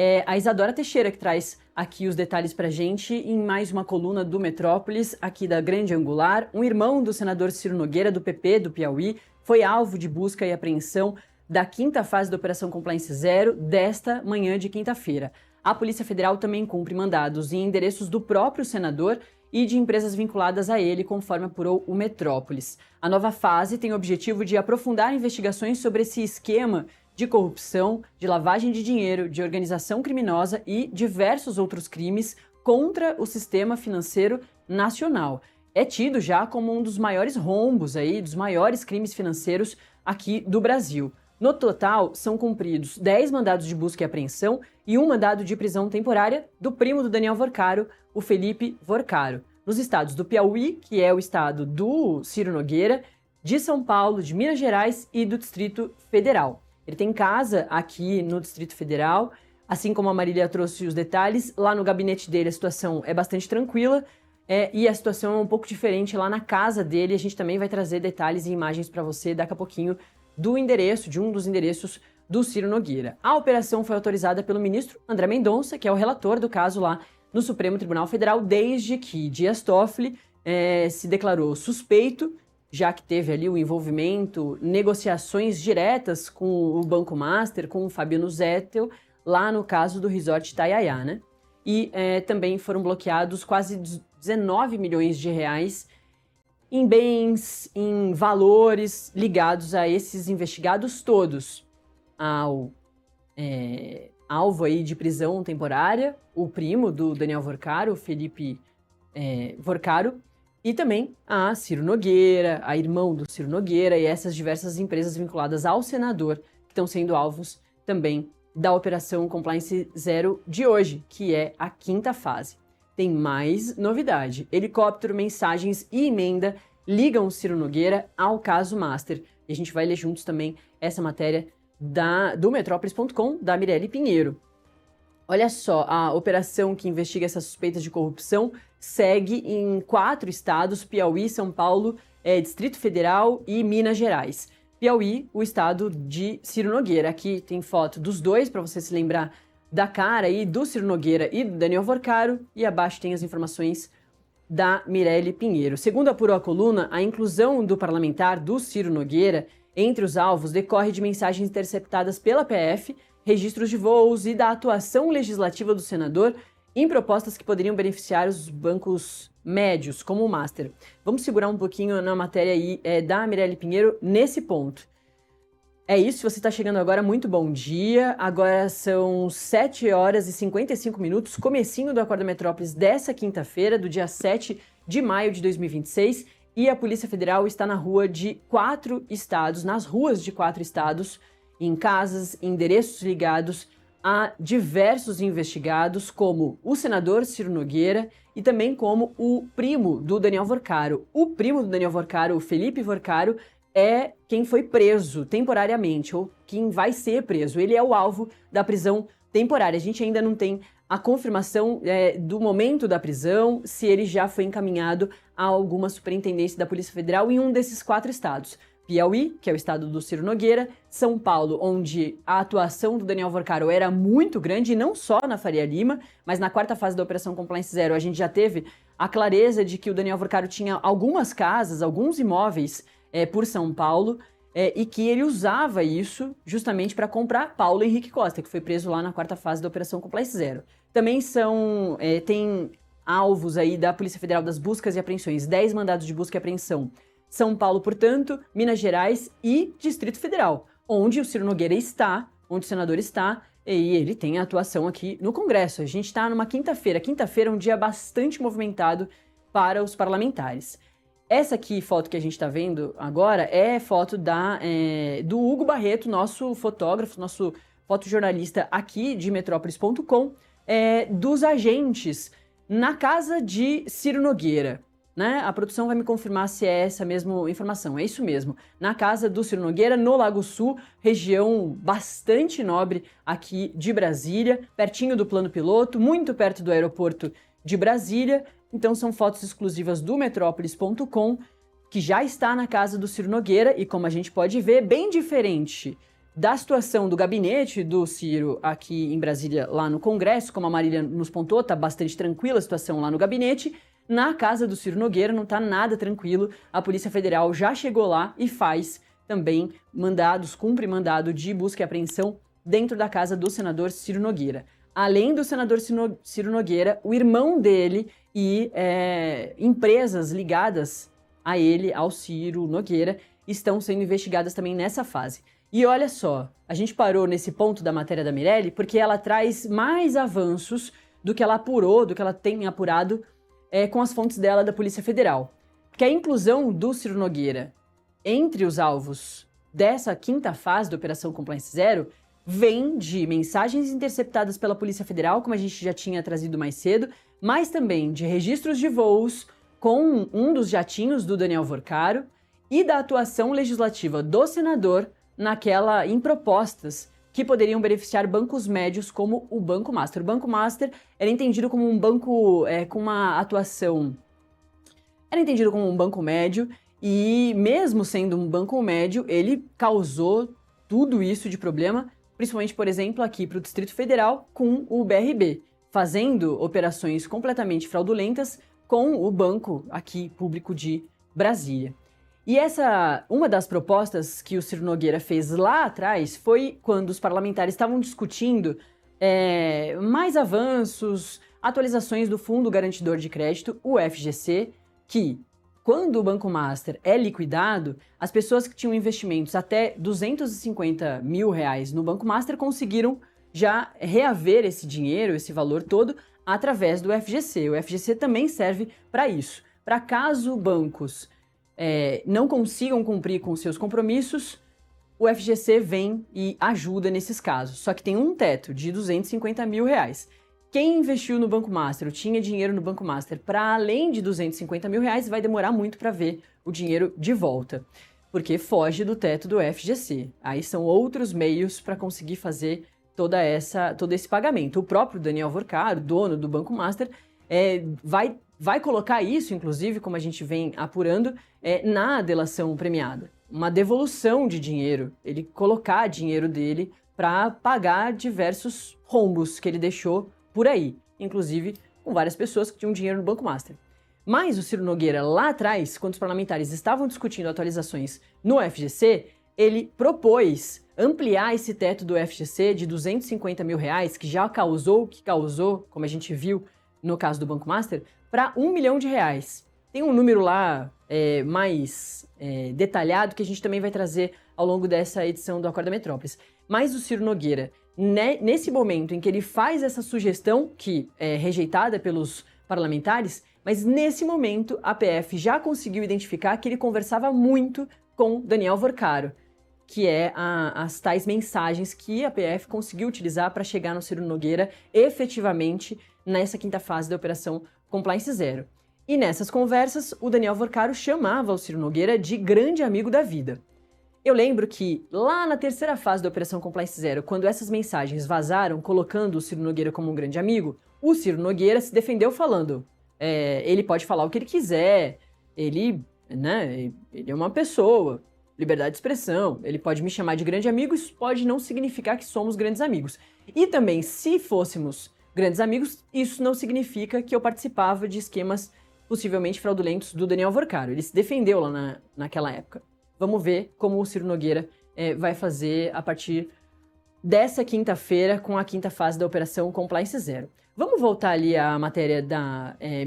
É a Isadora Teixeira que traz aqui os detalhes pra gente em mais uma coluna do Metrópolis, aqui da Grande Angular. Um irmão do senador Ciro Nogueira, do PP do Piauí, foi alvo de busca e apreensão da quinta fase da Operação Compliance Zero desta manhã de quinta-feira. A Polícia Federal também cumpre mandados em endereços do próprio senador e de empresas vinculadas a ele, conforme apurou o Metrópolis. A nova fase tem o objetivo de aprofundar investigações sobre esse esquema de corrupção, de lavagem de dinheiro, de organização criminosa e diversos outros crimes contra o sistema financeiro nacional. É tido já como um dos maiores rombos aí, dos maiores crimes financeiros aqui do Brasil. No total, são cumpridos 10 mandados de busca e apreensão e um mandado de prisão temporária do primo do Daniel Vorcaro, o Felipe Vorcaro, nos estados do Piauí, que é o estado do Ciro Nogueira, de São Paulo, de Minas Gerais e do Distrito Federal. Ele tem casa aqui no Distrito Federal, assim como a Marília trouxe os detalhes. Lá no gabinete dele a situação é bastante tranquila e a situação é um pouco diferente lá na casa dele. A gente também vai trazer detalhes e imagens para você daqui a pouquinho do endereço, de um dos endereços do Ciro Nogueira. A operação foi autorizada pelo ministro André Mendonça, que é o relator do caso lá no Supremo Tribunal Federal, desde que Dias Toffoli se declarou suspeito, já que teve ali o envolvimento, negociações diretas com o Banco Master, com o Fabiano Zettel, lá no caso do Resort Itaiaia, né? E também foram bloqueados quase 19 milhões de reais em bens, em valores ligados a esses investigados todos, ao alvo aí de prisão temporária, o primo do Daniel Vorcaro, o Felipe Vorcaro, e também a Ciro Nogueira, a irmão do Ciro Nogueira e essas diversas empresas vinculadas ao senador que estão sendo alvos também da Operação Compliance Zero de hoje, que é a quinta fase. Tem mais novidade. Helicóptero, mensagens e emenda ligam o Ciro Nogueira ao caso Master. E a gente vai ler juntos também essa matéria do Metrópolis.com, da Mirelle Pinheiro. Olha só, a operação que investiga essas suspeitas de corrupção segue em 4 estados: Piauí, São Paulo, Distrito Federal e Minas Gerais. Piauí, o estado de Ciro Nogueira. Aqui tem foto dos dois, para você se lembrar da cara aí do Ciro Nogueira e do Daniel Vorcaro. E abaixo tem as informações da Mirelle Pinheiro. Segundo apurou a coluna, a inclusão do parlamentar do Ciro Nogueira entre os alvos decorre de mensagens interceptadas pela PF, registros de voos e da atuação legislativa do senador em propostas que poderiam beneficiar os bancos médios, como o Master. Vamos segurar um pouquinho na matéria aí da Mirelle Pinheiro nesse ponto. É isso, se você está chegando agora, muito bom dia. Agora são 7 horas e 55 minutos, comecinho do Acorda Metrópolis dessa quinta-feira, do dia 7 de maio de 2026, e a Polícia Federal está na rua de 4 estados, nas ruas de 4 estados, em casas, endereços ligados a diversos investigados, como o senador Ciro Nogueira e também como o primo do Daniel Vorcaro. O primo do Daniel Vorcaro, o Felipe Vorcaro, é quem foi preso temporariamente, ou quem vai ser preso. Ele é o alvo da prisão temporária. A gente ainda não tem a confirmação do momento da prisão, se ele já foi encaminhado a alguma superintendência da Polícia Federal em um desses 4 estados. Piauí, que é o estado do Ciro Nogueira, São Paulo, onde a atuação do Daniel Vorcaro era muito grande, e não só na Faria Lima, mas na 4ª fase da Operação Compliance Zero a gente já teve a clareza de que o Daniel Vorcaro tinha algumas casas, alguns imóveis por São Paulo, e que ele usava isso justamente para comprar Paulo Henrique Costa, que foi preso lá na 4ª fase da Operação Compliance Zero. Também tem alvos aí da Polícia Federal das buscas e apreensões, 10 mandados de busca e apreensão. São Paulo, portanto, Minas Gerais e Distrito Federal, onde o Ciro Nogueira está, onde o senador está, e ele tem a atuação aqui no Congresso. A gente está numa quinta-feira. Quinta-feira é um dia bastante movimentado para os parlamentares. Essa aqui, foto que a gente está vendo agora, é foto do Hugo Barreto, nosso fotógrafo, nosso fotojornalista aqui de Metrópolis.com, dos agentes na casa de Ciro Nogueira. Né? A produção vai me confirmar se é essa mesma informação. É isso mesmo. Na casa do Ciro Nogueira, no Lago Sul, região bastante nobre aqui de Brasília, pertinho do plano piloto, muito perto do aeroporto de Brasília. Então são fotos exclusivas do Metrópolis.com, que já está na casa do Ciro Nogueira e, como a gente pode ver, bem diferente da situação do gabinete do Ciro aqui em Brasília, lá no Congresso, como a Marília nos pontuou, tá bastante tranquila a situação lá no gabinete. Na casa do Ciro Nogueira não tá nada tranquilo, a Polícia Federal já chegou lá e faz também cumpre mandado de busca e apreensão dentro da casa do senador Ciro Nogueira. Além do senador Ciro Nogueira, o irmão dele e empresas ligadas a ele, ao Ciro Nogueira, estão sendo investigadas também nessa fase. E olha só, a gente parou nesse ponto da matéria da Mirelle porque ela traz mais avanços do que ela apurou, do que ela tem apurado com as fontes dela da Polícia Federal. Que a inclusão do Ciro Nogueira entre os alvos dessa quinta fase da Operação Compliance Zero vem de mensagens interceptadas pela Polícia Federal, como a gente já tinha trazido mais cedo, mas também de registros de voos com um dos jatinhos do Daniel Vorcaro e da atuação legislativa do senador em propostas que poderiam beneficiar bancos médios como o Banco Master. O Banco Master era entendido como um banco com uma atuação... Era entendido como um banco médio e, mesmo sendo um banco médio, ele causou tudo isso de problema, principalmente, por exemplo, aqui para o Distrito Federal com o BRB, fazendo operações completamente fraudulentas com o banco aqui público de Brasília. E uma das propostas que o Ciro Nogueira fez lá atrás foi quando os parlamentares estavam discutindo mais avanços, atualizações do Fundo Garantidor de Crédito, o FGC, que, quando o Banco Master é liquidado, as pessoas que tinham investimentos até R$250 mil no Banco Master conseguiram já reaver esse dinheiro, esse valor todo, através do FGC. O FGC também serve para isso. Para caso bancos não consigam cumprir com seus compromissos, o FGC vem e ajuda nesses casos. Só que tem um teto de R$250 mil. Quem investiu no Banco Master, ou tinha dinheiro no Banco Master, para além de R$250 mil, vai demorar muito para ver o dinheiro de volta, porque foge do teto do FGC. Aí são outros meios para conseguir fazer todo esse pagamento. O próprio Daniel Vorcaro, dono do Banco Master, vai colocar isso, inclusive, como a gente vem apurando, na delação premiada. Uma devolução de dinheiro, ele colocar dinheiro dele para pagar diversos rombos que ele deixou por aí, inclusive com várias pessoas que tinham dinheiro no Banco Master. Mas o Ciro Nogueira, lá atrás, quando os parlamentares estavam discutindo atualizações no FGC, ele propôs ampliar esse teto do FGC de R$250 mil, que já causou, como a gente viu no caso do Banco Master, para R$1 milhão. Tem um número lá mais detalhado que a gente também vai trazer ao longo dessa edição do Acorda Metrópolis. Mas o Ciro Nogueira, nesse momento em que ele faz essa sugestão, que é rejeitada pelos parlamentares, mas nesse momento a PF já conseguiu identificar que ele conversava muito com Daniel Vorcaro, que é as tais mensagens que a PF conseguiu utilizar para chegar no Ciro Nogueira efetivamente nessa quinta fase da Operação Compliance Zero. E nessas conversas, o Daniel Vorcaro chamava o Ciro Nogueira de grande amigo da vida. Eu lembro que lá na terceira fase da Operação Compliance Zero, quando essas mensagens vazaram colocando o Ciro Nogueira como um grande amigo, o Ciro Nogueira se defendeu falando, ele pode falar o que ele quiser, ele é uma pessoa, liberdade de expressão, ele pode me chamar de grande amigo, isso pode não significar que somos grandes amigos. E também, se fôssemos grandes amigos, isso não significa que eu participava de esquemas possivelmente fraudulentos do Daniel Vorcaro. Ele se defendeu lá naquela época. Vamos ver como o Ciro Nogueira vai fazer a partir dessa quinta-feira com a quinta fase da Operação Compliance Zero. Vamos voltar ali à matéria da